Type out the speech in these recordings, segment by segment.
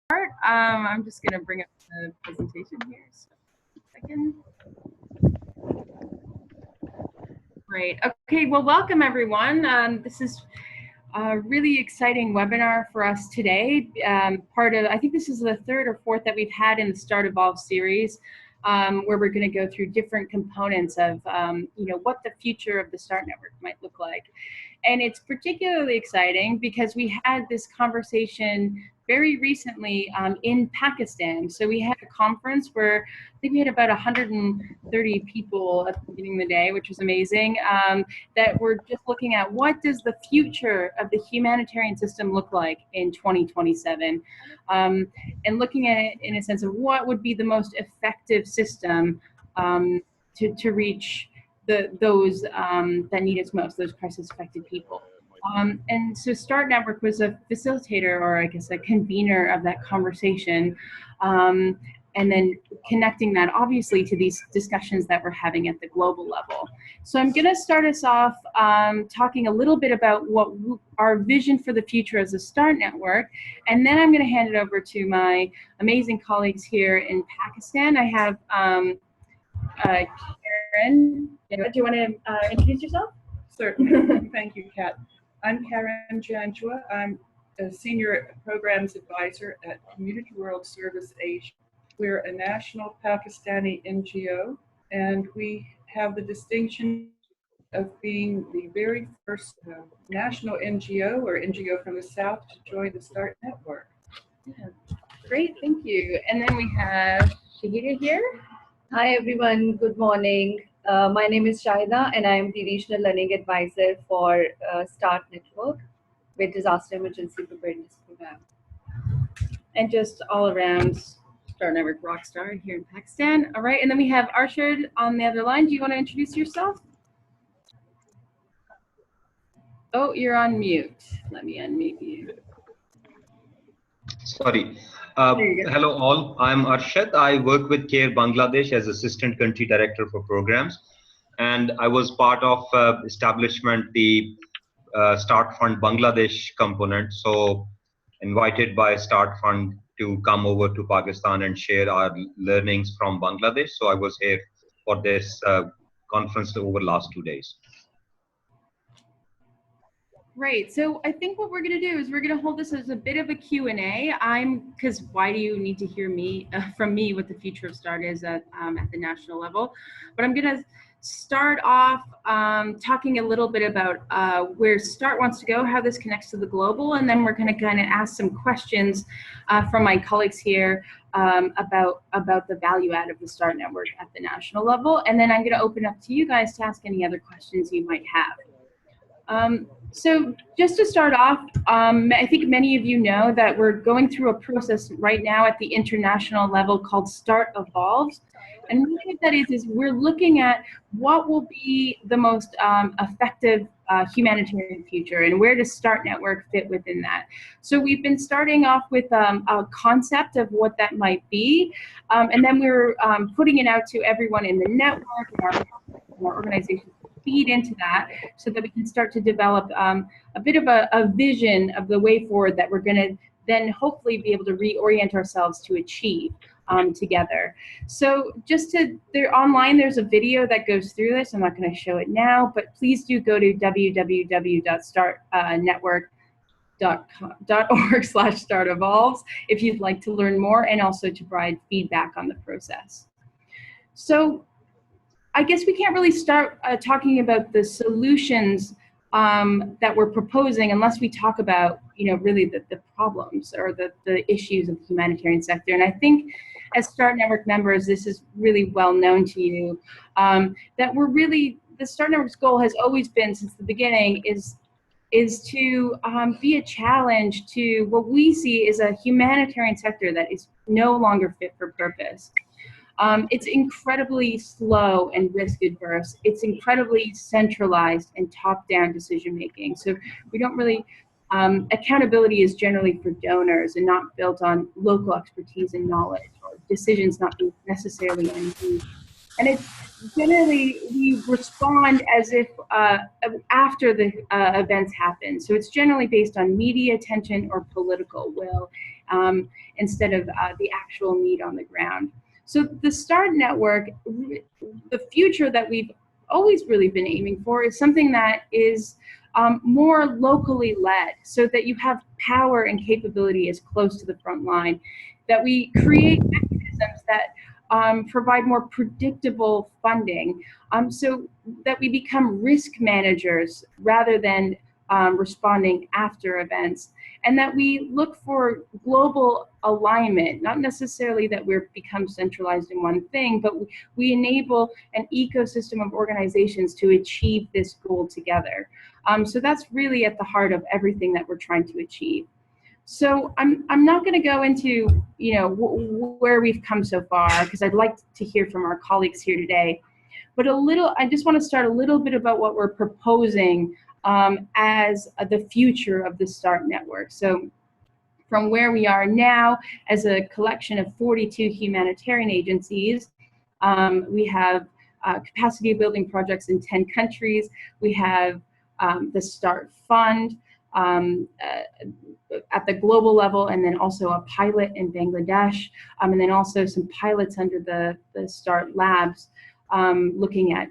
I'm just going to bring up the presentation here. So, a second. Great. Okay, well, welcome everyone. This is a really exciting webinar for us today. I think this is the third or fourth that we've had in the Start Evolve series, where we're going to go through different components of, what the future of the START network might look like. And it's particularly exciting because we had this conversation very recently in Pakistan. So we had a conference where I think we had about 130 people at the beginning of the day, which was amazing, that were just looking at what does the future of the humanitarian system look like in 2027, and looking at it in a sense of what would be the most effective system to reach those that need us most, those crisis-affected people. And so START Network was a facilitator, or I guess a convener of that conversation, and then connecting that obviously to these discussions that we're having at the global level. So I'm gonna start us off talking a little bit about what our vision for the future as a START network, and then I'm gonna hand it over to my amazing colleagues here in Pakistan. I have Karen. Do you want to introduce yourself? Certainly. Thank you, Kat. I'm Karen Janjua. I'm a Senior Programs Advisor at Community World Service Asia. We're a national Pakistani NGO, and we have the distinction of being the very first national NGO or NGO from the South to join the START network. Yeah. Great, thank you. And then we have Shahida here. Hi everyone, good morning. My name is Shahida and I am the Regional Learning Advisor for START Network with Disaster Emergency Preparedness Program. And just all around START Network Rockstar here in Pakistan. All right, and then we have Arshad on the other line. Do you want to introduce yourself? Oh, you're on mute. Let me unmute you. Sorry. Hello all, I'm Arshad. I work with CARE Bangladesh as Assistant Country Director for Programs, and I was part of establishment the START Fund Bangladesh component, so invited by START Fund to come over to Pakistan and share our learnings from Bangladesh. So I was here for this conference over the last 2 days. Right, so I think what we're going to do is we're going to hold this as a bit of a Q&A. Because why do you need to hear from me what the future of START is at the national level? But I'm going to start off talking a little bit about where START wants to go, how this connects to the global, and then we're going to kind of ask some questions from my colleagues here about the value add of the START network at the national level. And then I'm going to open up to you guys to ask any other questions you might have. So just to start off, I think many of you know that we're going through a process right now at the international level called START Evolves. And what that is we're looking at what will be the most effective humanitarian future and where does START Network fit within that. So we've been starting off with a concept of what that might be, and then we're putting it out to everyone in the network and our organizations feed into that so that we can start to develop a bit of a vision of the way forward that we're going to then hopefully be able to reorient ourselves to achieve together. So online there's a video that goes through this. I'm not going to show it now, but please do go to www.startnetwork.org/startevolves if you'd like to learn more and also to provide feedback on the process. So I guess we can't really start talking about the solutions that we're proposing unless we talk about, really the problems or the issues of the humanitarian sector. And I think as START Network members, this is really well known to you, that the START Network's goal has always been since the beginning is to be a challenge to what we see is a humanitarian sector that is no longer fit for purpose. It's incredibly slow and risk adverse. It's incredibly centralized and top-down decision-making. So we don't really, accountability is generally for donors and not built on local expertise and knowledge or decisions not being necessarily unseen. And it's generally, we respond as if after the events happen. So it's generally based on media attention or political will. instead of the actual need on the ground. So the START network, the future that we've always really been aiming for is something that is more locally led, so that you have power and capability as close to the front line, that we create mechanisms that provide more predictable funding, so that we become risk managers rather than responding after events, and that we look for global alignment, not necessarily that we're become centralized in one thing, but we enable an ecosystem of organizations to achieve this goal together. So that's really at the heart of everything that we're trying to achieve. So I'm not going to go into where we've come so far, because I'd like to hear from our colleagues here today. But I just want to start a little bit about what we're proposing as the future of the START network. So from where we are now as a collection of 42 humanitarian agencies, we have capacity building projects in 10 countries. We have the START Fund at the global level, and then also a pilot in Bangladesh, and then also some pilots under the START labs, looking at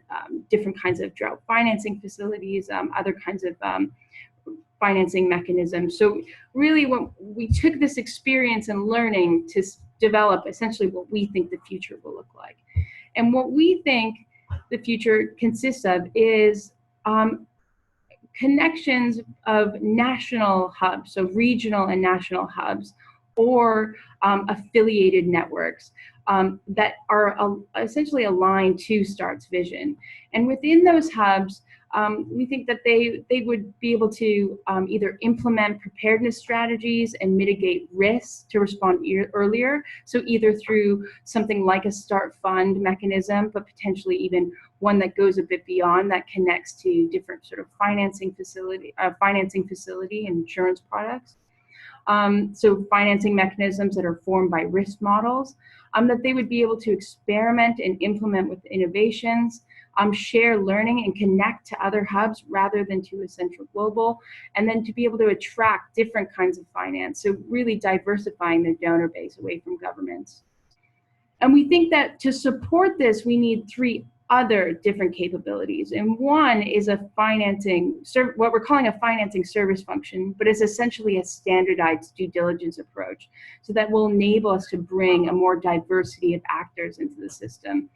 different kinds of drought financing facilities, other kinds of financing mechanisms. So really, when we took this experience and learning to develop essentially what we think the future will look like. And what we think the future consists of is connections of national hubs, so regional and national hubs, or affiliated networks that are essentially aligned to START's vision. And within those hubs, we think that they would be able to either implement preparedness strategies and mitigate risks to respond earlier. So either through something like a START Fund mechanism, but potentially even one that goes a bit beyond, that connects to different sort of financing facility and insurance products. So financing mechanisms that are formed by risk models, that they would be able to experiment and implement with innovations, share learning and connect to other hubs rather than to a central global, and then to be able to attract different kinds of finance. So really diversifying their donor base away from governments. And we think that to support this, we need three other different capabilities. And one is a what we're calling a financing service function, but it's essentially a standardized due diligence approach. So that will enable us to bring a more diversity of actors into the system,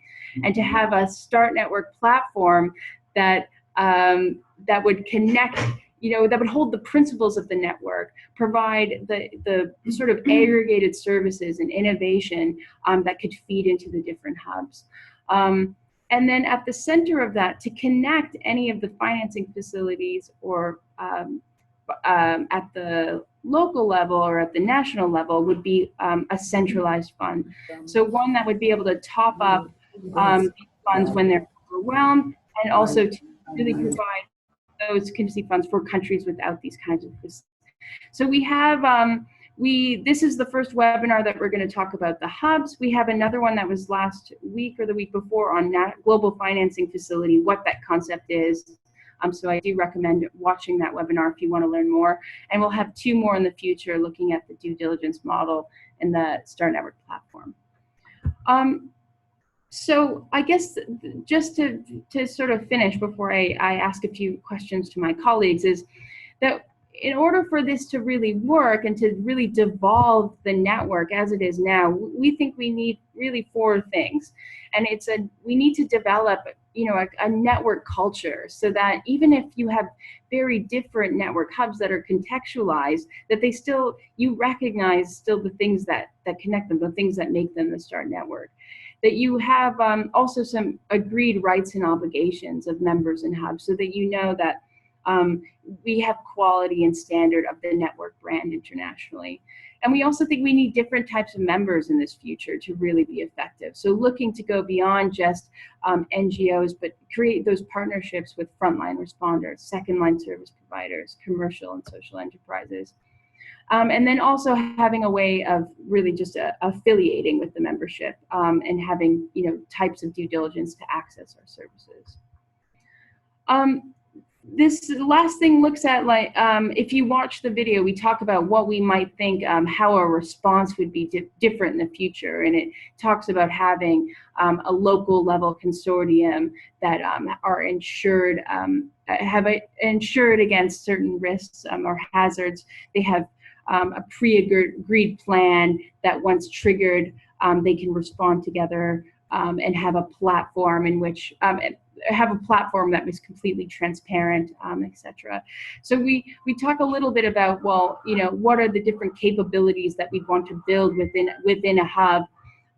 and to have a START network platform that that would connect, that would hold the principles of the network, provide the sort of aggregated services and innovation that could feed into the different hubs. And then at the center of that, to connect any of the financing facilities or at the local level or at the national level would be a centralized fund. So one that would be able to top up funds when they're overwhelmed, and also to really provide those contingency funds for countries without these kinds of facilities. So we have, this is the first webinar that we're going to talk about the hubs. We have another one that was last week or the week before on global financing facility, what that concept is. So I do recommend watching that webinar if you want to learn more. And we'll have two more in the future looking at the due diligence model in the START network platform. So I guess just to sort of finish before I ask a few questions to my colleagues, is that in order for this to really work and to really devolve the network as it is now, we think we need really four things. And we need to develop, a network culture, so that even if you have very different network hubs that are contextualized, that you recognize still the things that connect them, the things that make them the START network. That you have also some agreed rights and obligations of members and hubs, so that you know that we have quality and standard of the network brand internationally. And we also think we need different types of members in this future to really be effective. So looking to go beyond just NGOs, but create those partnerships with frontline responders, second-line service providers, commercial and social enterprises. And then also having a way of really just affiliating with the membership and having types of due diligence to access our services. this last thing looks at, like, if you watch the video, we talk about what we might think, how a response would be different in the future. And it talks about having a local level consortium that are insured, insured against certain risks or hazards. They have a pre-agreed plan that once triggered, they can respond together and have a platform in which have a platform that was completely transparent, etc. So we talk a little bit about, well, you know, what are the different capabilities that we want to build within a hub,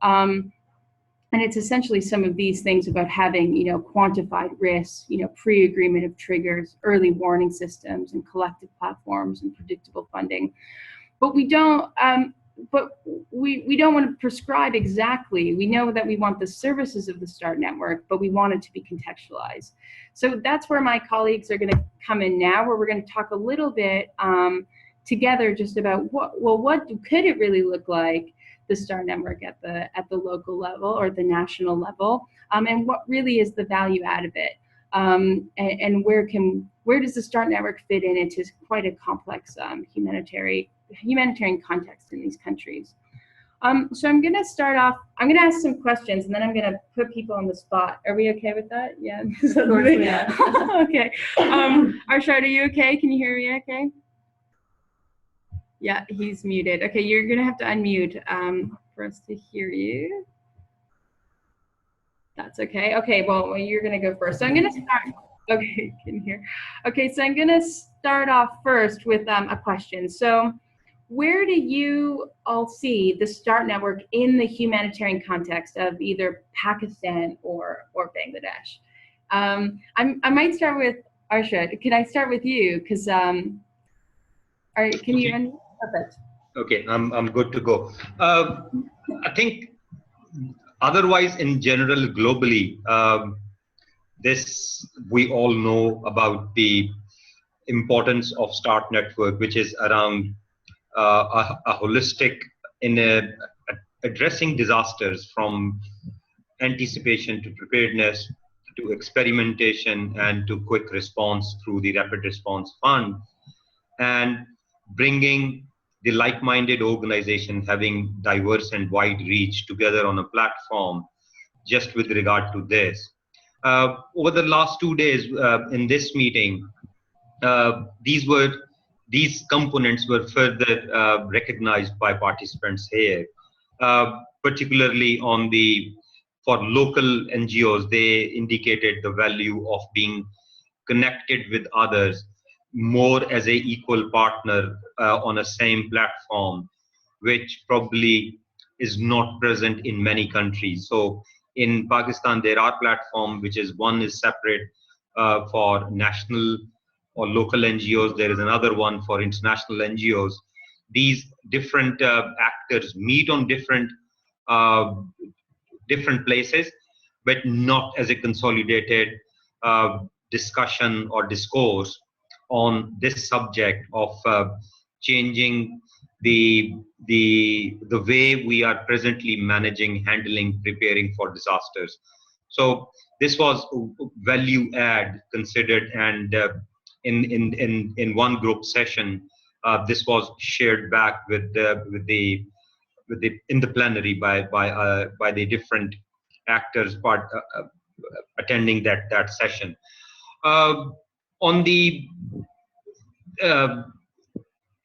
and it's essentially some of these things about having, you know, quantified risks, you know, pre-agreement of triggers, early warning systems, and collective platforms and predictable funding. But we don't. We don't want to prescribe exactly. We know that we want the services of the START network, but we want it to be contextualized. So that's where my colleagues are going to come in now, where we're going to talk a little bit together just about what could it really look like, the START network at the local level or the national level, and what really is the value add of it, and where does the START network fit in into quite a complex humanitarian context in these countries. So I'm going to start off, I'm going to ask some questions, and then I'm going to put people on the spot. Are we okay with that? Yeah. Of course we are. Okay. Arshad, are you okay? Can you hear me okay? Yeah, he's muted. Okay, you're going to have to unmute for us to hear you. That's okay. Okay, well, you're going to go first. So I'm going to start. Okay, can you hear? Okay, so I'm going to start off first with a question. So where do you all see the START network in the humanitarian context of either Pakistan or Bangladesh? I might start with Arshad. Can I start with you? Because can you? Perfect. Okay, I'm good to go. I think otherwise, in general, globally, this we all know about the importance of START network, which is around a holistic in addressing disasters, from anticipation to preparedness to experimentation and to quick response through the Rapid Response Fund, and bringing the like-minded organization having diverse and wide reach together on a platform just with regard to this. Over the last 2 days in this meeting, these components were further recognized by participants here, particularly for local NGOs. They indicated the value of being connected with others more as a equal partner on a same platform, which probably is not present in many countries. So in Pakistan, there are platforms which is one is separate for national or local NGOs. There is another one for international NGOs. These different actors meet on different places, but not as a consolidated discussion or discourse on this subject of changing the way we are presently handling, preparing for disasters. So this was value add considered, and in one group session, this was shared back with the in the plenary by the different actors attending that session. On the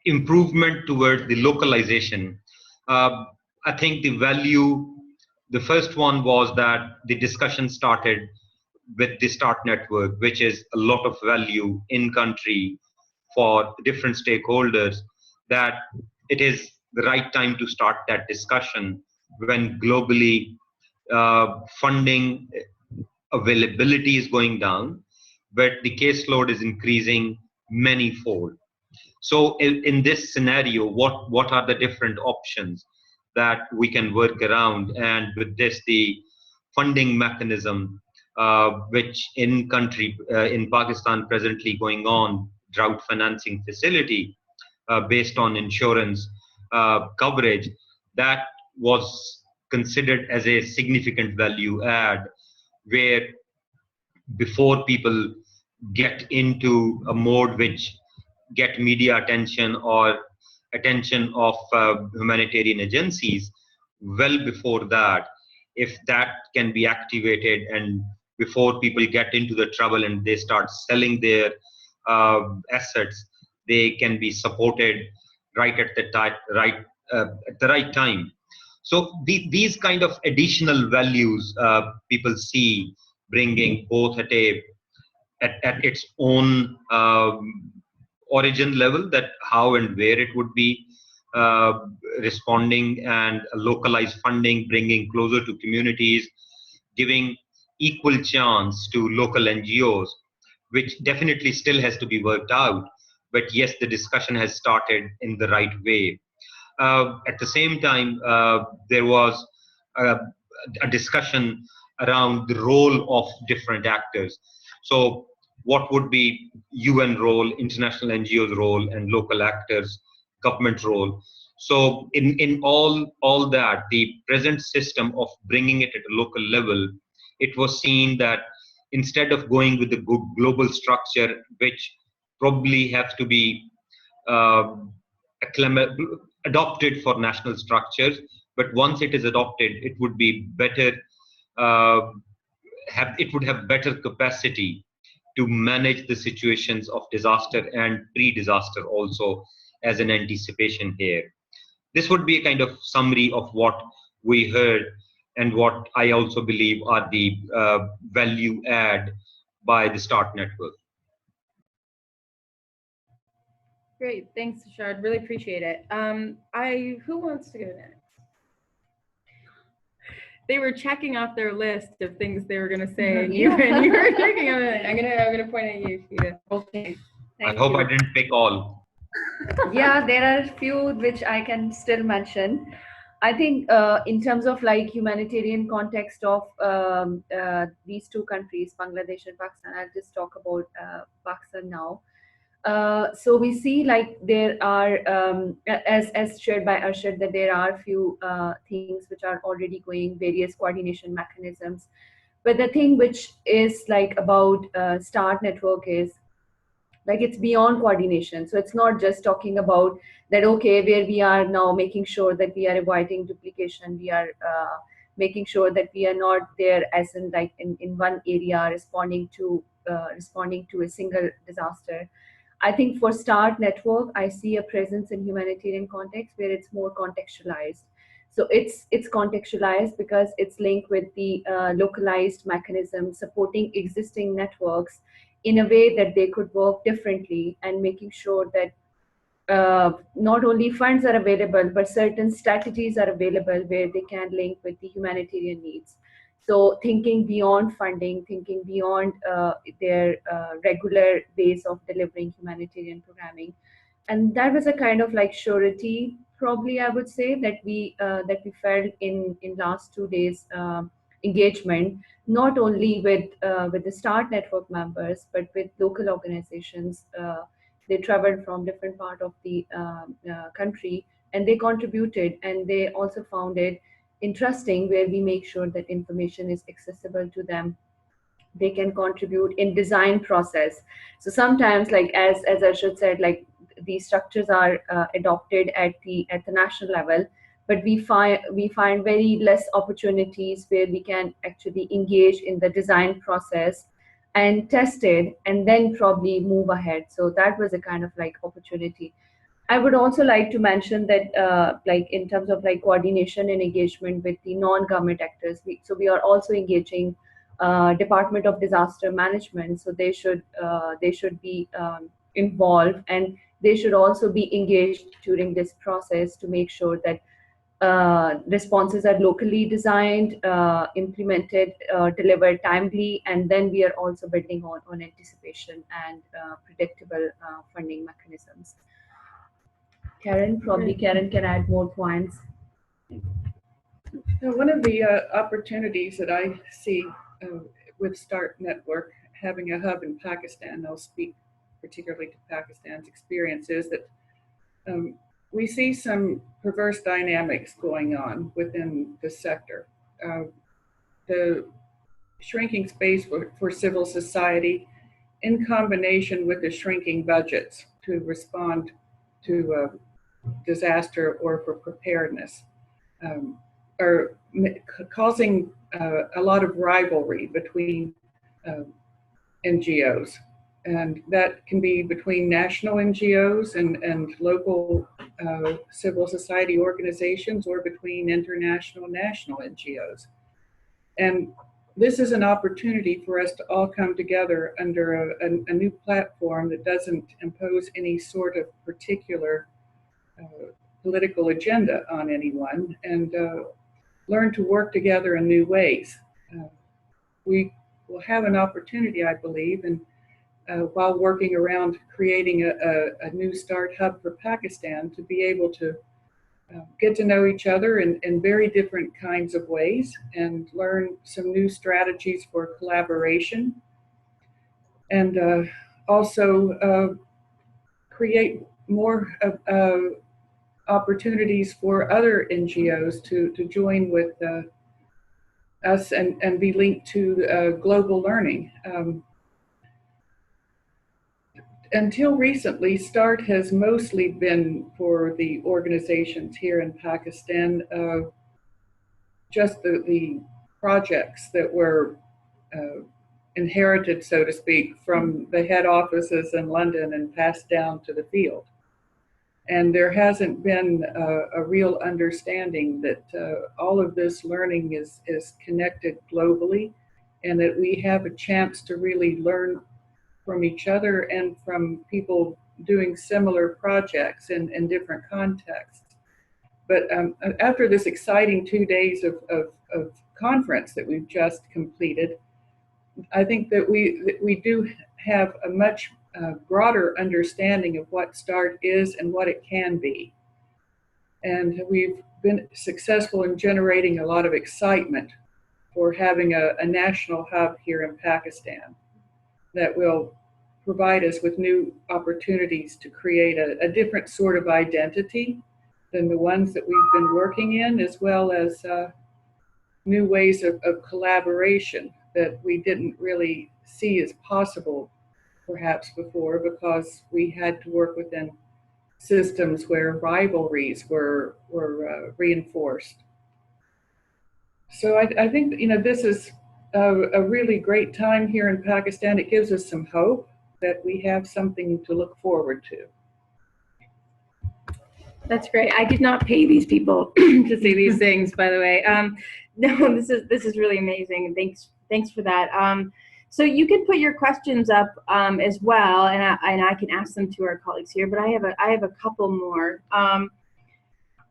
improvement towards the localization, I think the first one was that the discussion started with the START network, which is a lot of value in country for different stakeholders, that it is the right time to start that discussion when globally funding availability is going down, but the caseload is increasing many-fold. So in this scenario, what are the different options that we can work around? And with this, the funding mechanism, which in Pakistan presently going on, drought financing facility based on insurance coverage, that was considered as a significant value add, where before people get into a mode which get media attention or attention of humanitarian agencies well before that. If that can be activated and before people get into the trouble and they start selling their assets, they can be supported right at the right time. So these kind of additional values people see bringing both at its own origin level, that how and where it would be uh, responding, and localized funding, bringing closer to communities, giving equal chance to local NGOs, which definitely still has to be worked out. But yes, the discussion has started in the right way. At the same time, there was a, a discussion around the role of different actors. So what would be UN role, international NGOs role, and local actors, government role? So in all that, the present system of bringing it at a local level, it was seen that instead of going with the global structure, which probably have to be uh, adopted for national structures, but once it is adopted, it would be better, uh, it would have better capacity to manage the situations of disaster and pre-disaster also, as an anticipation here. This would be a kind of summary of what we heard and what I also believe are the value add by the START network. Great, thanks, Tushar. Really appreciate it. Who wants to go next? They were checking off their list of things they were going to say, and you were checking on it. I'm gonna point at you, Shida. Okay. I hope I didn't pick all. Yeah, there are a few which I can still mention. I think in terms of like humanitarian context of these two countries, Bangladesh and Pakistan, I'll just talk about Pakistan now. So we see like there are, as shared by Arshad, that there are few things which are already going, various coordination mechanisms. But the thing which is like about START network is like it's beyond coordination. So it's not just talking about that, okay, where we are now making sure that we are avoiding duplication, we are making sure that we are not there as in like in one area responding to a single disaster. I think for START network, I see a presence in humanitarian context where it's more contextualized. So it's contextualized because it's linked with the localized mechanism supporting existing networks in a way that they could work differently, and making sure that not only funds are available, but certain strategies are available where they can link with the humanitarian needs. So thinking beyond funding, thinking beyond their regular ways of delivering humanitarian programming. And that was a kind of like surety, probably I would say, that we felt in last 2 days engagement, not only with the START network members, but with local organizations. They traveled from different part of the country, and they contributed, and they also found it interesting where we make sure that information is accessible to them. They can contribute in design process. So sometimes, like as Arshad said, like these structures are adopted at the national level, but we find very less opportunities where we can actually engage in the design process and test it and then probably move ahead. So that was a kind of like opportunity. I would also like to mention that, like in terms of like coordination and engagement with the non-government actors, we are also engaging Department of Disaster Management. So they should be involved, and they should also be engaged during this process to make sure that responses are locally designed, implemented, delivered timely, and then we are also building on anticipation and predictable funding mechanisms. Karen can add more points. Now, one of the opportunities that I see with START Network, having a hub in Pakistan, I'll speak particularly to Pakistan's experience, is that we see some perverse dynamics going on within the sector. The shrinking space for civil society in combination with the shrinking budgets to respond to disaster or for preparedness, are causing a lot of rivalry between NGOs. And that can be between national NGOs and local civil society organizations, or between international national NGOs. And this is an opportunity for us to all come together under a new platform that doesn't impose any sort of particular political agenda on anyone, and learn to work together in new ways. We will have an opportunity, I believe, and while working around creating a new START hub for Pakistan, to be able to get to know each other in very different kinds of ways, and learn some new strategies for collaboration, and also create more opportunities for other NGOs to join with us and be linked to global learning. Until recently, START has mostly been for the organizations here in Pakistan, just the projects that were inherited, so to speak, from the head offices in London and passed down to the field. And there hasn't been a real understanding that all of this learning is connected globally, and that we have a chance to really learn from each other and from people doing similar projects in different contexts. But after this exciting 2 days of conference that we've just completed, I think that we do have a much broader understanding of what START is and what it can be. And we've been successful in generating a lot of excitement for having a national hub here in Pakistan that will provide us with new opportunities to create a different sort of identity than the ones that we've been working in, as well as new ways of collaboration that we didn't really see as possible perhaps before, because we had to work within systems where rivalries were reinforced. So I think, this is a really great time here in Pakistan. It gives us some hope that we have something to look forward to. That's great. I did not pay these people to say these things, by the way. No, this is really amazing. Thanks for that. So you can put your questions up as well, and I can ask them to our colleagues here. But I have a couple more.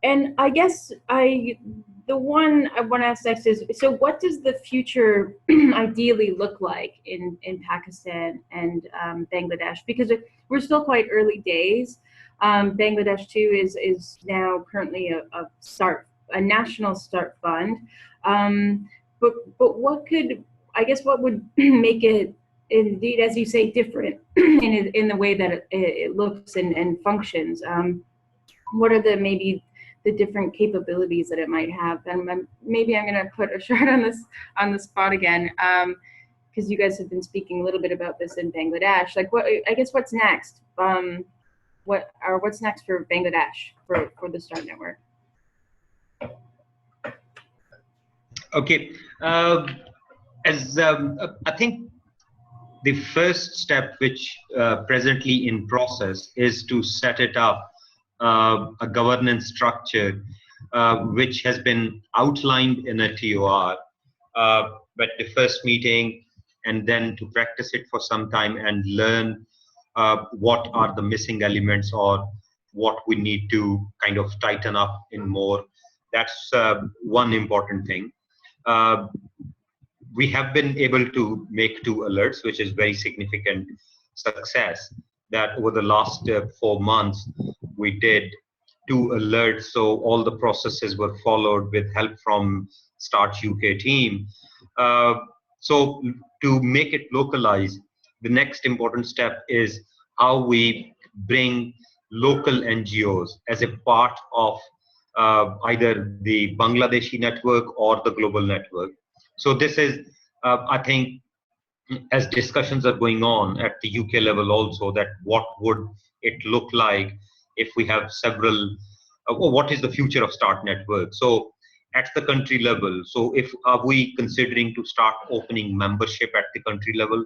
And I guess the one I want to ask next is, so what does the future ideally look like in Pakistan and Bangladesh? Because we're still quite early days. Bangladesh too is now currently a national START fund. But what would make it, indeed, as you say, different in the way that it looks and functions? What are maybe the different capabilities that it might have? And maybe I'm going to put Ashard on the spot again, because you guys have been speaking a little bit about this in Bangladesh. Like, what's next? What's next for Bangladesh for the START network? Okay, I think the first step, which presently in process, is to set it up a governance structure which has been outlined in a TOR, but the first meeting, and then to practice it for some time and learn what are the missing elements or what we need to kind of tighten up in more. That's one important thing. We have been able to make 2 alerts, which is very significant success. That over the last 4 months, we did 2 alerts. So all the processes were followed with help from START UK team. So to make it localized, the next important step is how we bring local NGOs as a part of either the Bangladeshi network or the global network. So this is, I think, as discussions are going on at the UK level also, that what would it look like if we have several, or what is the future of Start Network? So at the country level, so if are we considering to start opening membership at the country level?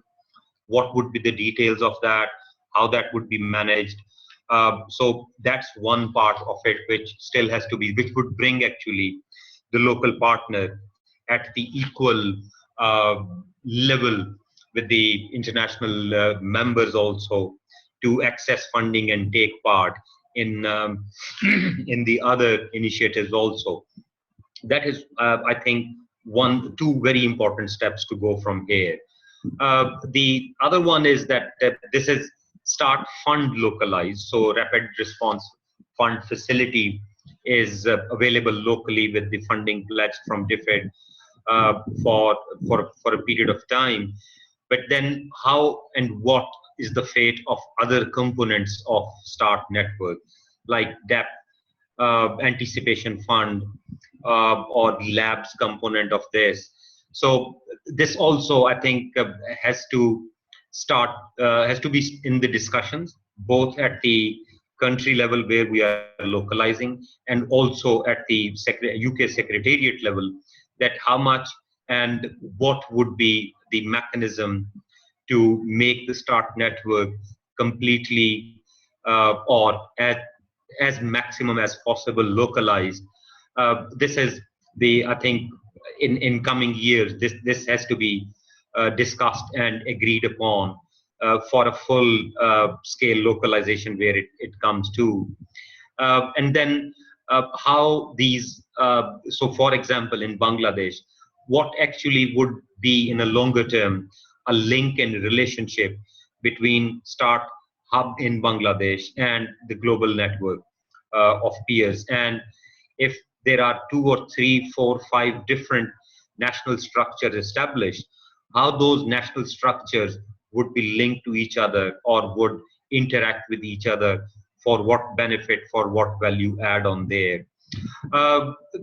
What would be the details of that? How that would be managed? So that's one part of it which still has to be, which would bring actually the local partner at the equal level with the international members also, to access funding and take part in in the other initiatives also. That is, I think, two very important steps to go from here. The other one is that this is Start Fund localized, so rapid response fund facility is available locally with the funding pledged from DFID for a period of time. But then how and what is the fate of other components of Start Network, like DEP, anticipation fund, or labs component of this? So this also, I think, has to start, has to be in the discussions, both at the country level where we are localizing, and also at the UK Secretariat level, that how much and what would be the mechanism to make the Start Network completely or as maximum as possible localized. This is the, I think, in coming years, this has to be discussed and agreed upon for a full scale localization where it comes to. And then how these, so for example, in Bangladesh, what actually would be in a longer term a link and relationship between Start Hub in Bangladesh and the global network of peers? And if there are 2 or 3, 4, 5 different national structures established, how those national structures would be linked to each other or would interact with each other, for what benefit, for what value add on there.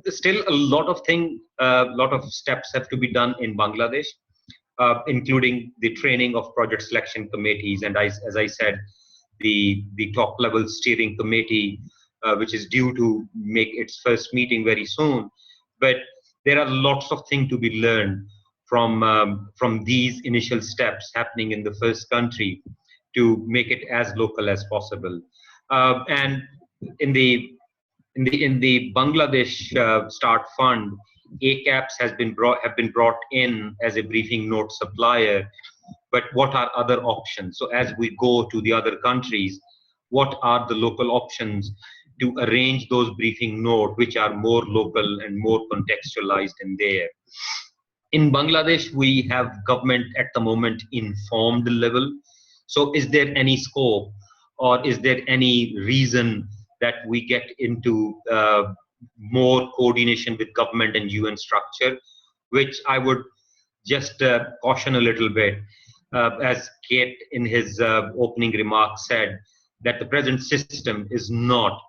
Still a lot of steps have to be done in Bangladesh, including the training of project selection committees, and as I said, the top level steering committee, which is due to make its first meeting very soon. But there are lots of things to be learned from these initial steps happening in the first country to make it as local as possible. And in the Bangladesh Start Fund, ACAPs have been brought in as a briefing note supplier. But what are other options? So as we go to the other countries, what are the local options to arrange those briefing notes which are more local and more contextualized in there? In Bangladesh, we have government at the moment informed level. So is there any scope, or is there any reason that we get into more coordination with government and UN structure, which I would just caution a little bit, as Kate in his opening remarks said, that the present system is not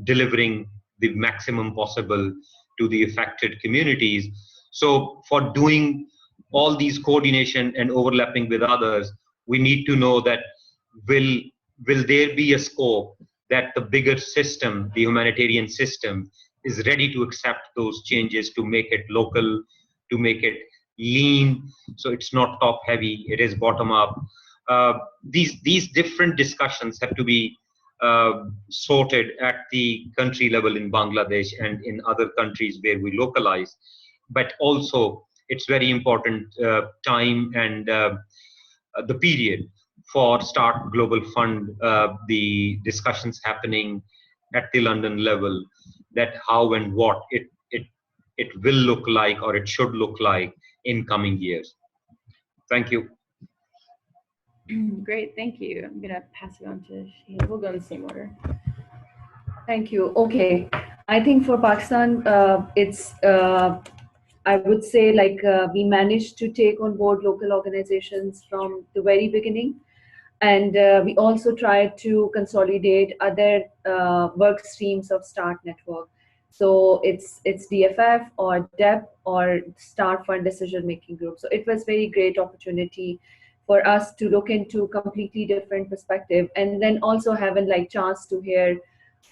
delivering the maximum possible to the affected communities. So for doing all these coordination and overlapping with others, we need to know that will there be a scope that the bigger system, the humanitarian system, is ready to accept those changes, to make it local, to make it lean, so it's not top heavy, it is bottom up. These different discussions have to be sorted at the country level in Bangladesh and in other countries where we localize. But also, it's very important time and the period for Start Global Fund, the discussions happening at the London level, that how and what it will look like, or it should look like in coming years. Thank you. Great, thank you. I'm gonna pass it on to Sheila. We'll go in the same order. Thank you. Okay, I think for Pakistan, it's I would say we managed to take on board local organizations from the very beginning, and we also tried to consolidate other work streams of Start Network. So it's DFF or DEP or Start Fund decision making group. So it was very great opportunity for us to look into completely different perspective, and then also having like chance to hear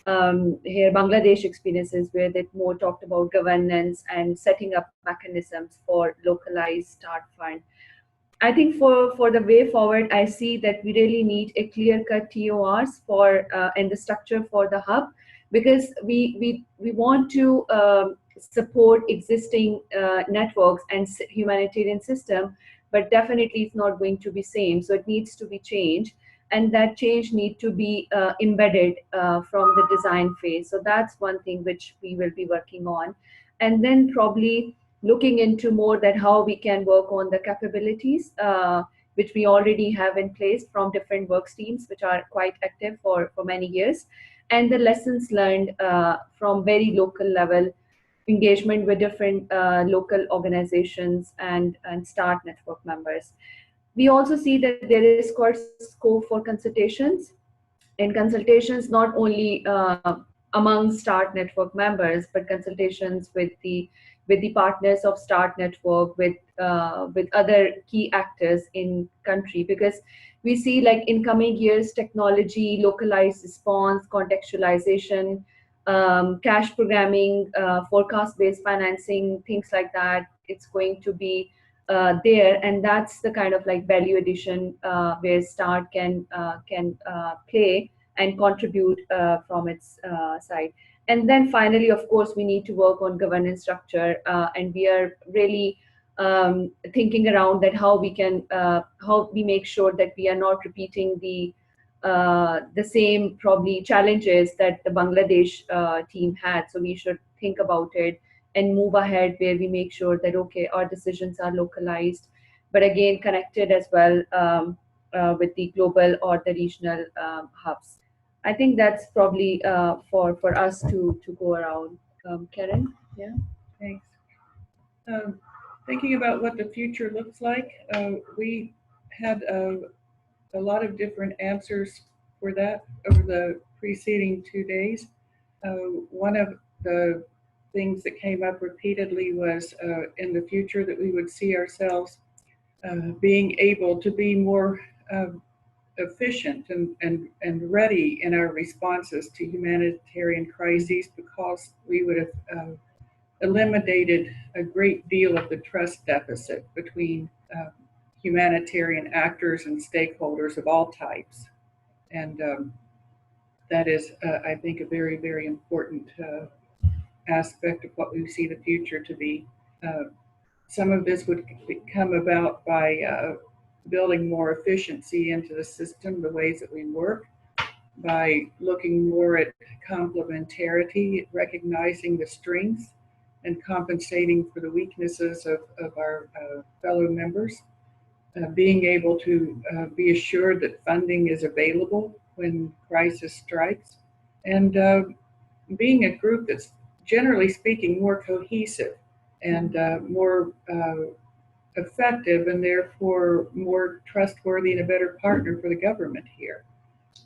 Bangladesh experiences where they more talked about governance and setting up mechanisms for localized Start Fund. I think for the way forward, I see that we really need a clear-cut TORs for and the structure for the hub, because we want to support existing networks and humanitarian system, but definitely it's not going to be same. So it needs to be changed, and that change need to be embedded from the design phase. So that's one thing which we will be working on, and then probably looking into more that how we can work on the capabilities which we already have in place from different work streams which are quite active for many years, and the lessons learned from very local level engagement with different local organizations and START network members. We also see that there is quite scope for consultations, and consultations not only among START network members, but consultations with the partners of START network, with other key actors in country, because we see like in coming years technology, localized response, contextualization, cash programming, forecast-based financing, things like that. It's going to be there, and that's the kind of like value addition where START can play and contribute from its side. And then finally, of course, we need to work on governance structure, and we are really thinking around that how we can how we make sure that we are not repeating the same probably challenges that the Bangladesh team had. So we should think about it and move ahead where we make sure that, okay, our decisions are localized, but again, connected as well with the global or the regional hubs. I think that's probably for us to go around. Karen? Yeah. Thanks. Thinking about what the future looks like, we had a lot of different answers for that over the preceding 2 days. One of the things that came up repeatedly was in the future that we would see ourselves being able to be more efficient and ready in our responses to humanitarian crises, because we would have eliminated a great deal of the trust deficit between humanitarian actors and stakeholders of all types. And that is, I think, a very, very important aspect of what we see the future to be. Some of this would come about by building more efficiency into the system, the ways that we work, by looking more at complementarity, recognizing the strengths and compensating for the weaknesses of our fellow members, being able to be assured that funding is available when crisis strikes, and being a group that's generally speaking more cohesive and more effective, and therefore more trustworthy and a better partner for the government here,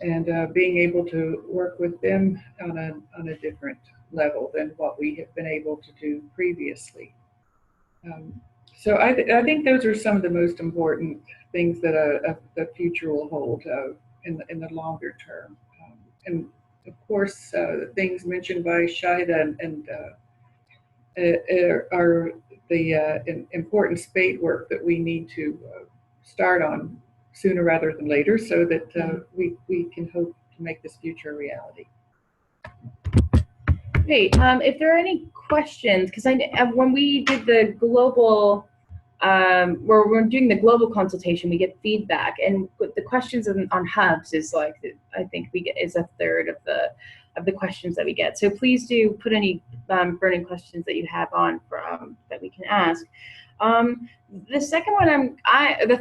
and being able to work with them on a different level than what we have been able to do previously. So I think those are some of the most important things that the future will hold in the longer term. And of course, the things mentioned by Shahida and are the important spade work that we need to start on sooner rather than later, so that we can hope to make this future a reality. Great. If there are any questions, because when we did the global, where we're doing the global consultation, we get feedback, and the questions on hubs is like, I think we get is a third of the questions that we get. So please do put any burning questions that you have on that we can ask. The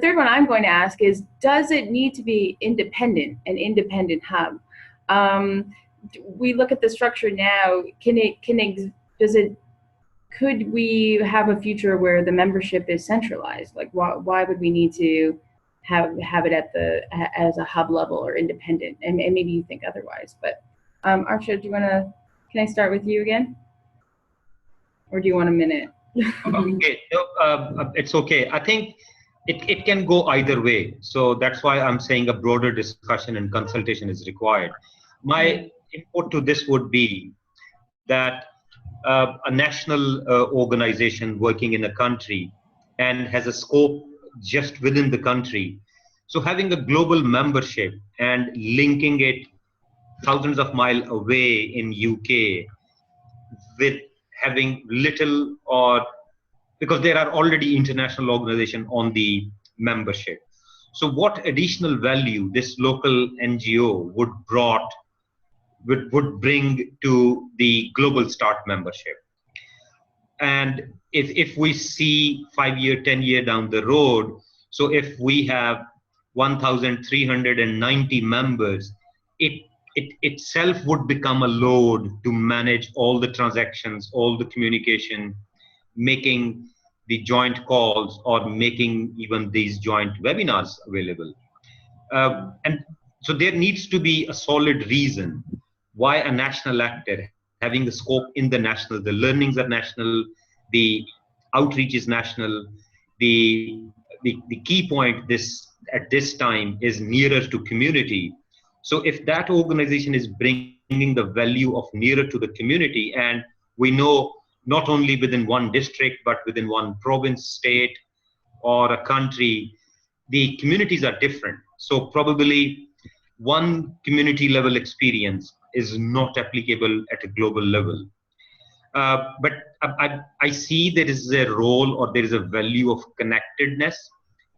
third one I'm going to ask is, does it need to be an independent hub? We look at the structure now. Could we have a future where the membership is centralized? Like, why would we need to have it as a hub level or independent? And maybe you think otherwise, but Arshad, can I start with you again? Or do you want a minute? Okay, no, it's okay. I think it can go either way. So that's why I'm saying a broader discussion and consultation is required. My input to this would be that a national organization working in a country and has a scope just within the country. So having a global membership and linking it thousands of miles away in UK with having little or because there are already international organizations on the membership. So what additional value this local NGO would bring to the Global Start membership? And if we see 5 year, 10 year down the road, so if we have 1,390 members, it itself would become a load to manage all the transactions, all the communication, making the joint calls or making even these joint webinars available. And so there needs to be a solid reason why a national actor having the scope in the national, the learnings are national, the outreach is national, the key point at this time is nearer to community. So if that organization is bringing the value of nearer to the community, and we know not only within one district, but within one province, state, or a country, the communities are different. So probably one community level experience is not applicable at a global level. But I see there is a role or there is a value of connectedness.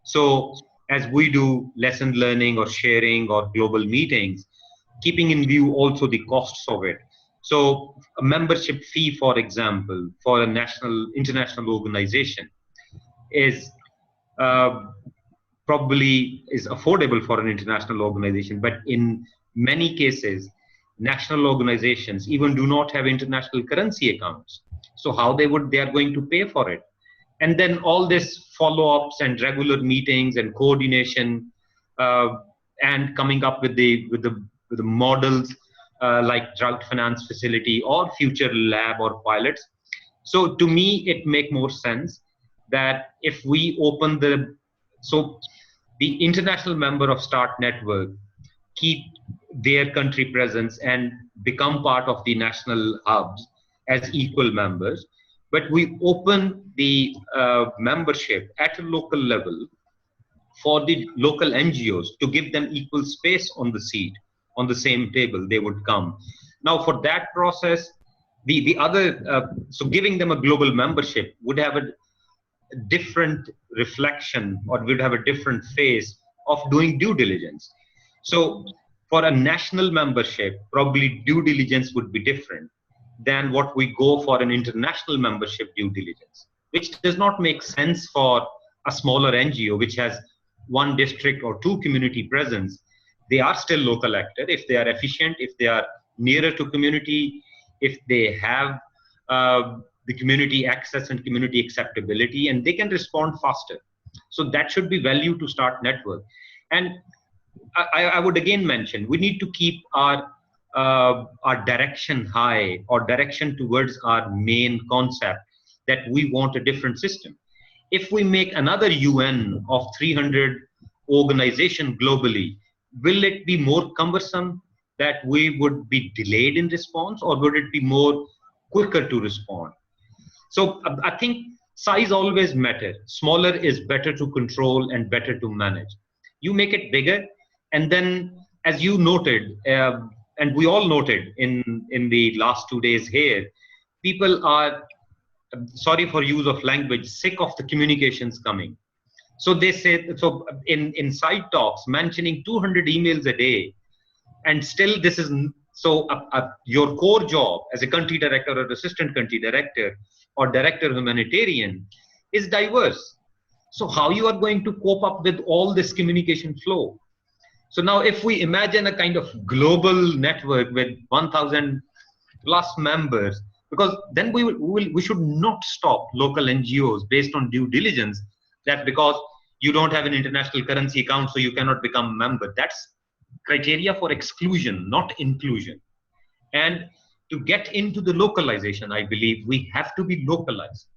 So as we do lesson learning or sharing or global meetings, keeping in view also the costs of it. So a membership fee, for example, for a international organization is probably is affordable for an international organization, but in many cases, national organizations even do not have international currency accounts. So how they are going to pay for it? And then all this follow-ups and regular meetings and coordination and coming up with the models like drought finance facility or future lab or pilots. So to me, it makes more sense that if we open the international member of Start Network keep their country presence and become part of the national hubs as equal members, but we open the membership at a local level for the local NGOs to give them equal space on the seat, on the same table, they would come. Now for that process, so giving them a global membership would have a different reflection or would have a different phase of doing due diligence. So for a national membership, probably due diligence would be different than what we go for an international membership due diligence, which does not make sense for a smaller NGO, which has one district or two community presence. They are still local actor if they are efficient, if they are nearer to community, if they have the community access and community acceptability, and they can respond faster. So that should be value to Start Network. And I would again mention, we need to keep our direction high or direction towards our main concept that we want a different system. If we make another UN of 300 organizations globally, will it be more cumbersome that we would be delayed in response, or would it be more quicker to respond? So I think size always matters. Smaller is better to control and better to manage. You make it bigger, and then as you noted, and we all noted in the last 2 days here, people are, sorry for use of language, sick of the communications coming. So they say, so in side talks, mentioning 200 emails a day, and still this is, so your core job as a country director or assistant country director or director humanitarian is diverse. So how you are going to cope up with all this communication flow? So now if we imagine a kind of global network with 1,000 plus members, because then we should not stop local NGOs based on due diligence, that because you don't have an international currency account, so you cannot become a member. That's criteria for exclusion, not inclusion. And to get into the localization, I believe we have to be localized.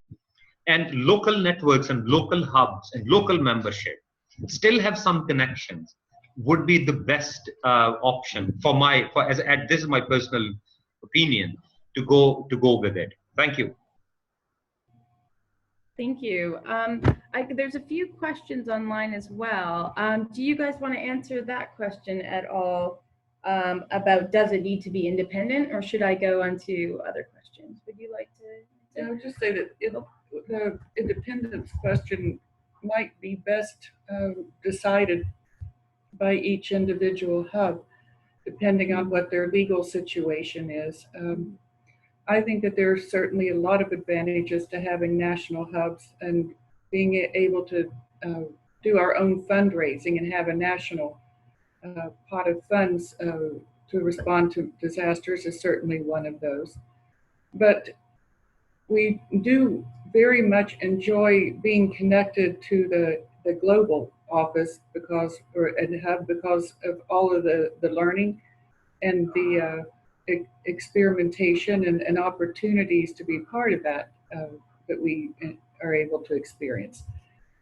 And local networks and local hubs and local membership still have some connections would be the best option this is my personal opinion to go with it. Thank you. Thank you. There's a few questions online as well. Do you guys want to answer that question at all about does it need to be independent, or should I go on to other questions? Would you like to? I would just say that the independence question might be best decided by each individual hub, depending on what their legal situation is. I think that there's certainly a lot of advantages to having national hubs and being able to do our own fundraising and have a national pot of funds to respond to disasters is certainly one of those. But we do very much enjoy being connected to the global office and hub because of all of the learning and the experimentation and opportunities to be part of that that we are able to experience.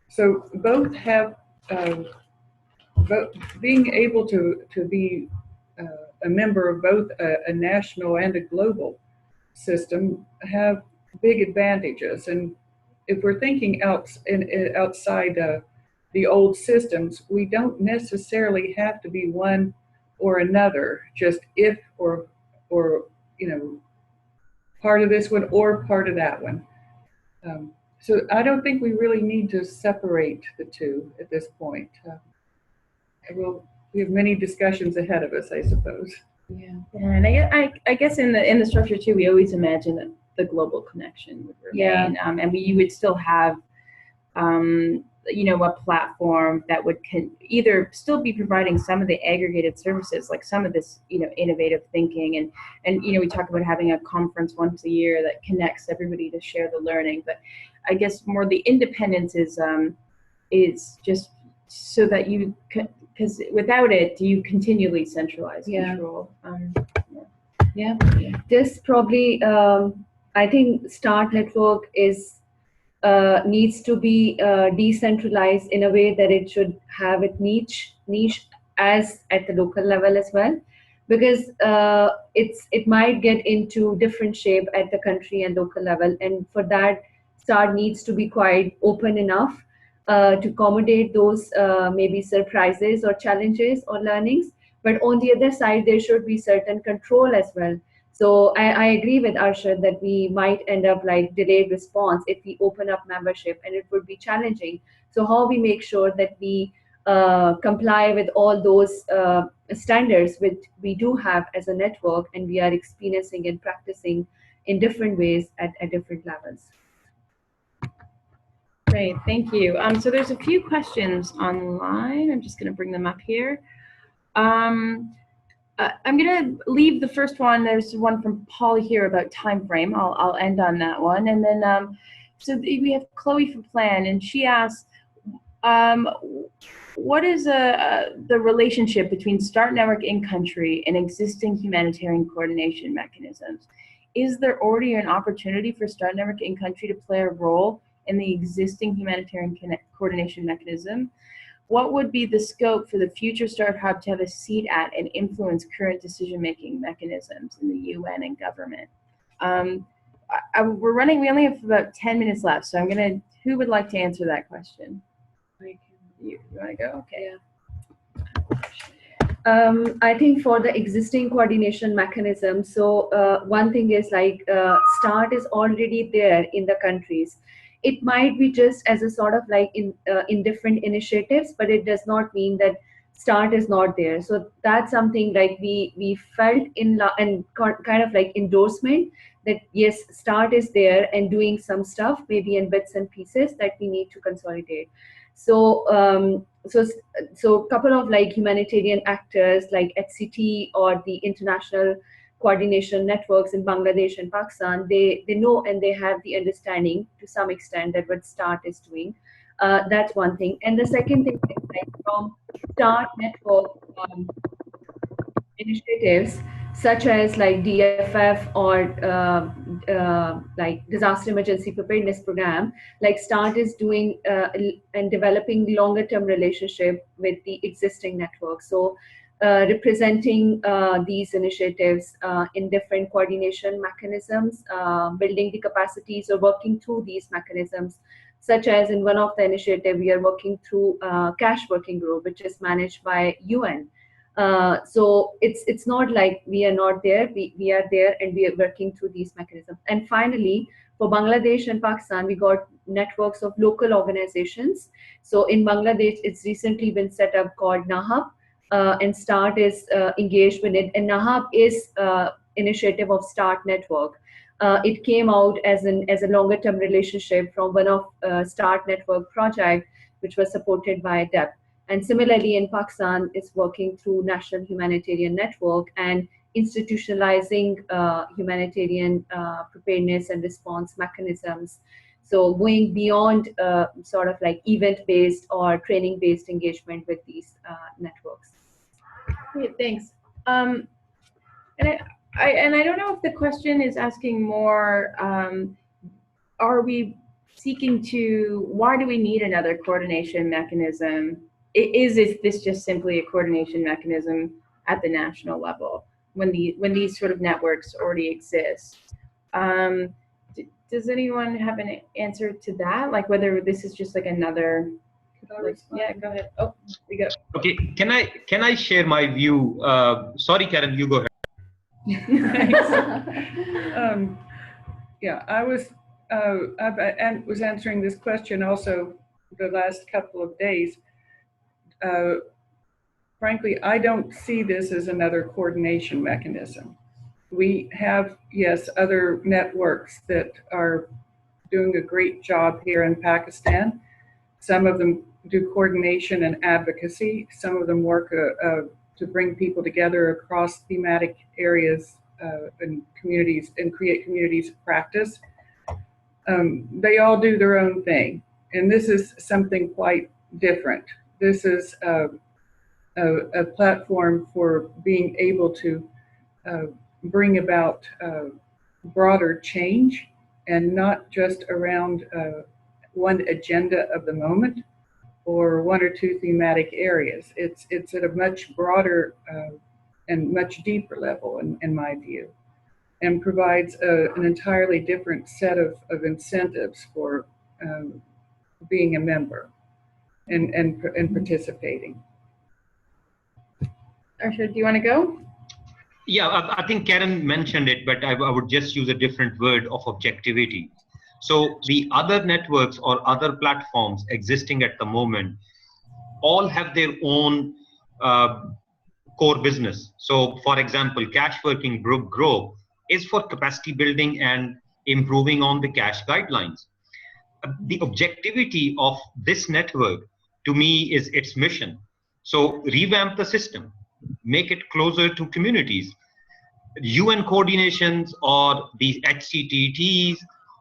So both have being able to be a member of both a national and a global system have big advantages. And if we're thinking outside the old systems, we don't necessarily have to be one or another, just if or part of this one or part of that one. So I don't think we really need to separate the two at this point. We have many discussions ahead of us, I suppose. Yeah, and I guess in the structure too, we always imagine that the global connection would remain, and you would still have, a platform that would either still be providing some of the aggregated services, like some of this, innovative thinking, and we talk about having a conference once a year that connects everybody to share the learning. But I guess more the independence is just so that you can. Because without it, you continually centralize control. Just probably, I think START network needs to be decentralized in a way that it should have its niche as at the local level as well, because it might get into different shape at the country and local level, and for that, START needs to be quite open enough to accommodate those maybe surprises or challenges or learnings. But on the other side, there should be certain control as well. So I agree with Arshad that we might end up like delayed response if we open up membership, and it would be challenging. So how we make sure that we comply with all those standards which we do have as a network, and we are experiencing and practicing in different ways at different levels. Great, thank you. So there's a few questions online. I'm just going to bring them up here. I'm going to leave the first one. There's one from Paul here about time frame. I'll end on that one. And then, so we have Chloe from Plan, and she asks, what is the relationship between START Network in country and existing humanitarian coordination mechanisms? Is there already an opportunity for START Network in country to play a role in the existing humanitarian coordination mechanism? What would be the scope for the future START Hub to have a seat at and influence current decision-making mechanisms in the UN and government? We only have about 10 minutes left, so who would like to answer that question? You want to go? Okay. Yeah. I think for the existing coordination mechanism, so one thing is like START is already there in the countries. It might be just as a sort of like in different initiatives, but it does not mean that START is not there. So that's something like we felt and kind of like endorsement that yes, START is there and doing some stuff maybe in bits and pieces that we need to consolidate. So so a couple of like humanitarian actors like HCT or the international coordination networks in Bangladesh and Pakistan, they know and they have the understanding to some extent that what START is doing. That's one thing. And the second thing is like from START network initiatives. such as like DFF or like disaster emergency preparedness program. Like START is doing and developing longer term relationship with the existing network. So representing these initiatives in different coordination mechanisms, building the capacities or working through these mechanisms, such as in one of the initiative, we are working through cash working group, which is managed by UN. So it's not like we are not there, we are there and we are working through these mechanisms. And finally, for Bangladesh and Pakistan, we got networks of local organizations. So in Bangladesh, it's recently been set up called NAHAB, and START is engaged with it. And NAHAB is initiative of START network. It came out as a longer term relationship from one of START network project, which was supported by DEP. And similarly in Pakistan, it's working through National Humanitarian Network and institutionalizing humanitarian preparedness and response mechanisms. So going beyond sort of like event-based or training-based engagement with these networks. Great, thanks. And I don't know if the question is asking more, are we seeking to, why do we need another coordination mechanism? Is this just simply a coordination mechanism at the national level when these sort of networks already exist? Does anyone have an answer to that? Like whether this is just like another, yeah, go ahead. Oh, we go. Okay, can I share my view? Sorry, Karen, you go ahead. Yeah, I was answering this question also the last couple of days. Frankly, I don't see this as another coordination mechanism. We have, yes, other networks that are doing a great job here in Pakistan. Some of them do coordination and advocacy. Some of them work to bring people together across thematic areas and communities and create communities of practice. They all do their own thing. And this is something quite different. This is a platform for being able to bring about broader change and not just around one agenda of the moment or one or two thematic areas. It's at a much broader and much deeper level in my view, and provides an entirely different set of incentives for being a member and participating. Arshad, do you want to go? Yeah, I think Karen mentioned it, but I would just use a different word of objectivity. So the other networks or other platforms existing at the moment all have their own core business. So for example, Cash Working Group is for capacity building and improving on the cash guidelines. The objectivity of this network to me is its mission. So revamp the system, make it closer to communities. UN coordinations or the HCTTs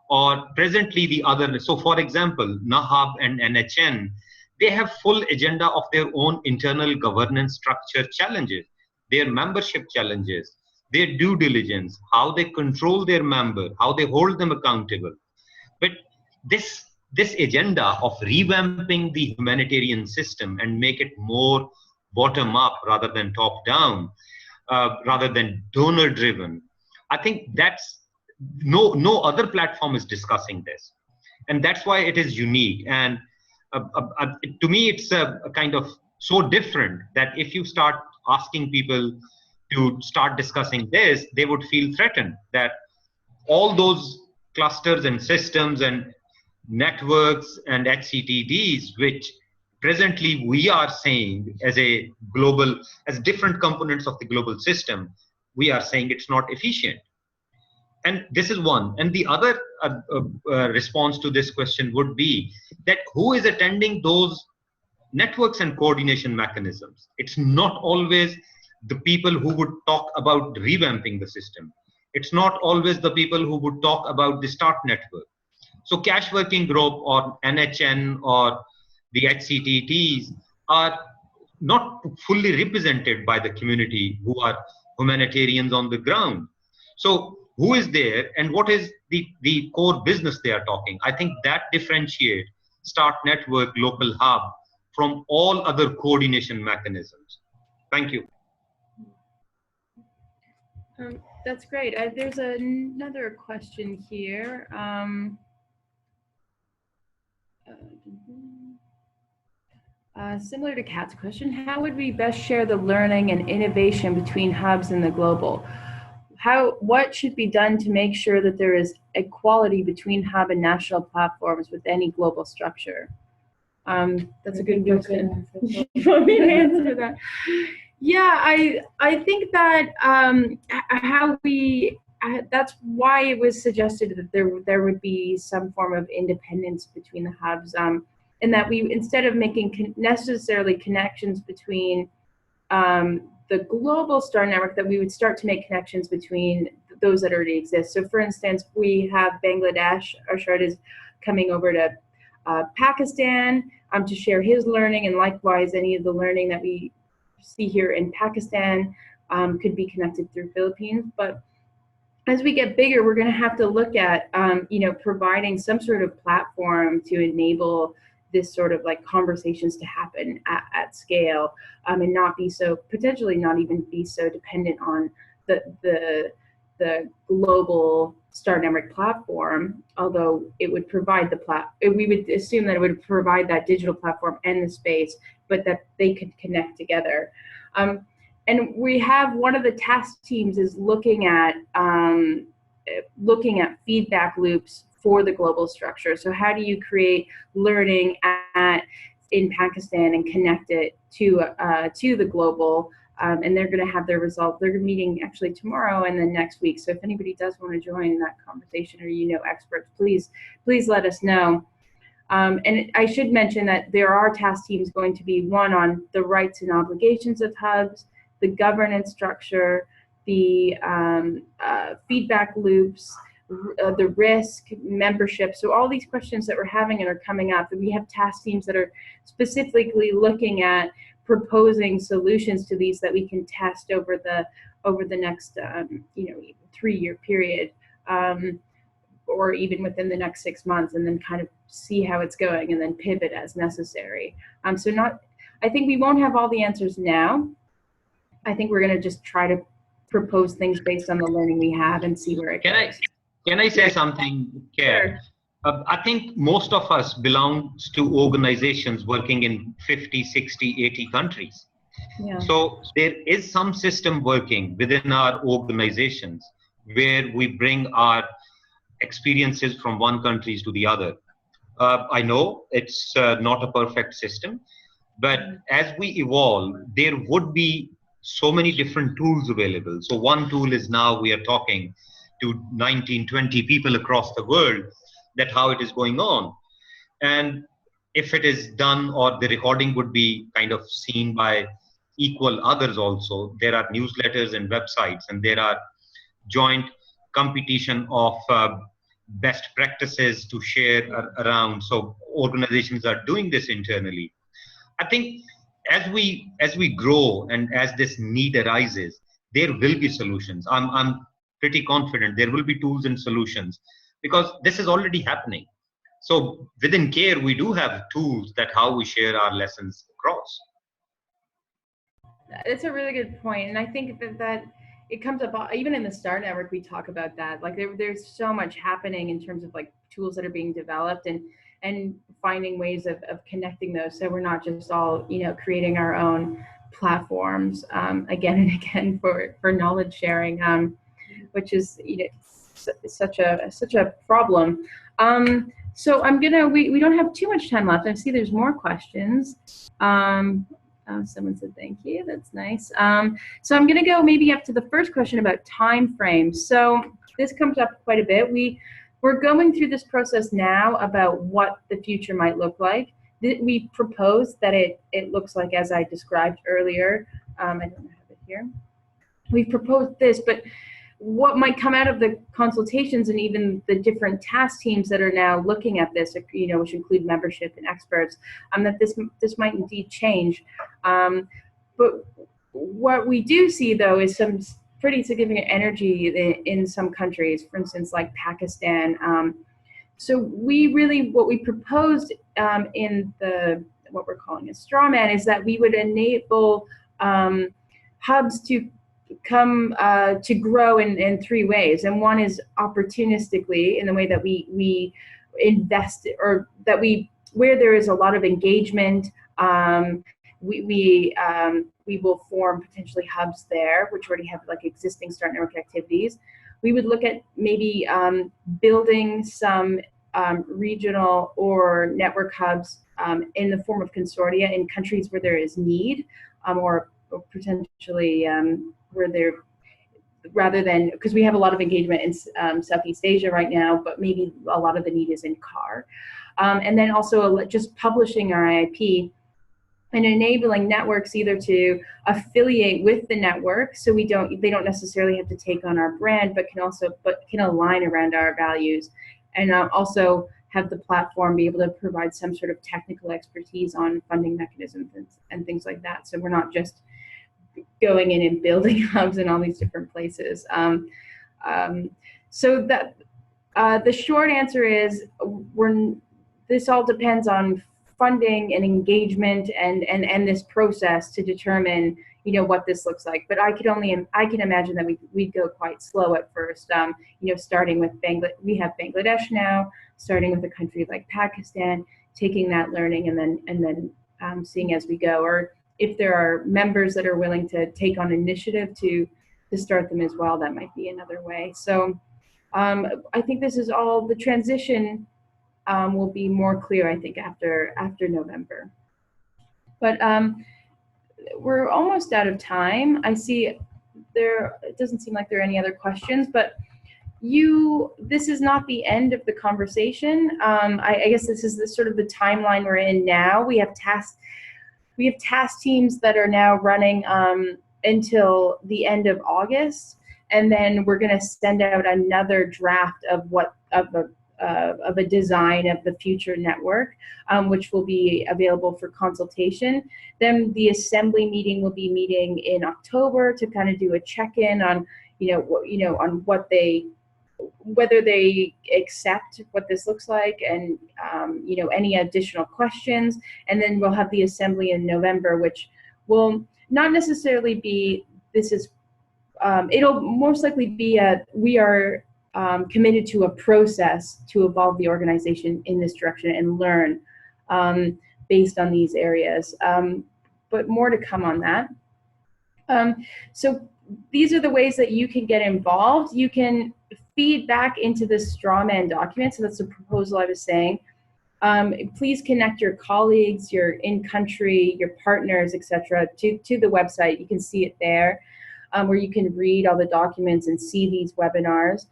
or presently the other. So for example, NAHAB and NHN, they have full agenda of their own internal governance structure challenges, their membership challenges, their due diligence, how they control their member, how they hold them accountable. But this agenda of revamping the humanitarian system and make it more bottom up rather than top down, rather than donor driven, I think that's no other platform is discussing this, and that's why it is unique. And to me, it's a kind of so different that if you start asking people to start discussing this, they would feel threatened that all those clusters and systems and networks and HCTDs, which presently we are saying as a global, as different components of the global system, we are saying it's not efficient. And this is one. And the other response to this question would be that who is attending those networks and coordination mechanisms? It's not always the people who would talk about revamping the system. It's not always the people who would talk about the START network. So Cash Working Group or NHN or the HCTTs are not fully represented by the community who are humanitarians on the ground. So who is there and what is the core business they are talking? I think that differentiates Start Network Local Hub from all other coordination mechanisms. Thank you. That's great. There's another question here. Similar to Kat's question, how would we best share the learning and innovation between hubs and the global? What should be done to make sure that there is equality between hub and national platforms with any global structure? That's a good question. You want me to answer that? Yeah, I think that that's why it was suggested that there would be some form of independence between the hubs, and that we, instead of making necessarily connections between the global STAR network, that we would start to make connections between those that already exist. So for instance, we have Bangladesh. Arshad is coming over to Pakistan to share his learning, and likewise any of the learning that we see here in Pakistan could be connected through Philippines. But as we get bigger, we're going to have to look at providing some sort of platform to enable this sort of like conversations to happen at scale, and not be so, potentially not even be so dependent on the global STAR network platform, although it would provide we would assume that it would provide that digital platform and the space, but that they could connect together. And we have, one of the task teams is looking at feedback loops for the global structure. So how do you create learning in Pakistan and connect it to the global? And they're going to have their results. They're meeting actually tomorrow and then next week. So if anybody does want to join that conversation, or experts, please let us know. And I should mention that there are task teams going to be, one on the rights and obligations of hubs, the governance structure, the feedback loops, the risk, membership. So all these questions that we're having and are coming up, that we have task teams that are specifically looking at proposing solutions to these that we can test over the next 3-year period, or even within the next 6 months, and then kind of see how it's going and then pivot as necessary. I think we won't have all the answers now. I think we're going to just try to propose things based on the learning we have and see where it goes. Can I say something, Care? Sure. I think most of us belongs to organizations working in 50, 60, 80 countries. Yeah. So there is some system working within our organizations where we bring our experiences from one country to the other. I know it's not a perfect system, but as we evolve, there would be so many different tools available. So one tool is, now we are talking to 19, 20 people across the world, that how it is going on. And if it is done, or the recording would be kind of seen by equal others also, there are newsletters and websites, and there are joint competition of best practices to share around. So organizations are doing this internally. I think as we grow and as this need arises, there will be solutions. I'm pretty confident there will be tools and solutions, because this is already happening. So within CARE, we do have tools that how we share our lessons across. It's a really good point. And I think that it comes up, even in the STAR network, we talk about that. Like there's so much happening in terms of like tools that are being developed, and finding ways of connecting those, so we're not just all creating our own platforms again and again for knowledge sharing, which is such a problem. So we don't have too much time left. I see there's more questions. Someone said thank you. That's nice. So I'm going to go maybe up to the first question about time frames. So this comes up quite a bit. We're going through this process now about what the future might look like. We proposed that it looks like, as I described earlier. I don't have it here. We've proposed this, but what might come out of the consultations and even the different task teams that are now looking at this, which include membership and experts, that this might indeed change. But what we do see, though, is pretty significant energy in some countries, for instance, like Pakistan. So what we proposed in what we're calling a straw man is that we would enable hubs to come to grow in three ways. And one is opportunistically, in the way that we invest, or that where there is a lot of engagement, we will form potentially hubs there, which already have like existing Start Network activities. We would look at maybe building some regional or network hubs in the form of consortia in countries where there is need, or potentially where there, rather than, because we have a lot of engagement in Southeast Asia right now, but maybe a lot of the need is in CAR. And then also just publishing our IIP and enabling networks either to affiliate with the network, so they don't necessarily have to take on our brand, but can align around our values, and also have the platform be able to provide some sort of technical expertise on funding mechanisms and things like that. So we're not just going in and building hubs in all these different places. So that the short answer is this all depends on funding and engagement and this process to determine what this looks like. But I can imagine that we'd go quite slow at first. Starting with we have Bangladesh now, starting with a country like Pakistan, taking that learning and then seeing as we go, or if there are members that are willing to take on initiative to start them as well, that might be another way. So I think this is all, the transition will be more clear, I think, after November. But we're almost out of time. I see it doesn't seem like there are any other questions, but this is not the end of the conversation. I guess this is sort of the timeline we're in now. We have task teams that are now running until the end of August, and then we're going to send out another draft of a design of the future network, which will be available for consultation. Then the assembly meeting will be meeting in October to kind of do a check-in on on whether they accept what this looks like, and any additional questions. And then we'll have the assembly in November, which will not necessarily be, it'll most likely be we are committed to a process to evolve the organization in this direction and learn based on these areas. But more to come on that. So these are the ways that you can get involved. You can feed back into the strawman document. So that's the proposal I was saying. Please connect your colleagues, your in-country, your partners, etc., to the website. You can see it there, where you can read all the documents and see these webinars.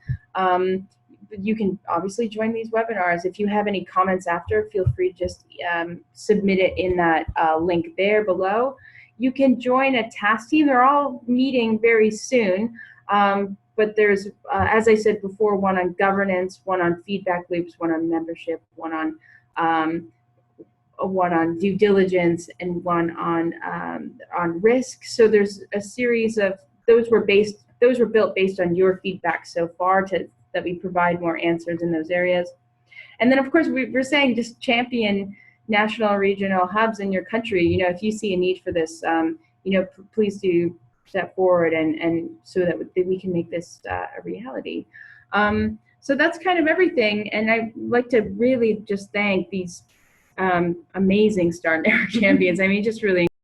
You can obviously join these webinars. If you have any comments after, feel free to just submit it in that link there below. You can join a task team. They're all meeting very soon. But there's, as I said before, one on governance, one on feedback loops, one on membership, one on due diligence, and one on risk. So there's a series of those were built based on your feedback so far, that we provide more answers in those areas. And then of course we're saying just champion national or regional hubs in your country. If you see a need for this, please do step forward and so that we can make this a reality. So that's kind of everything, and I'd like to really just thank these amazing Start Network champions. I mean, just really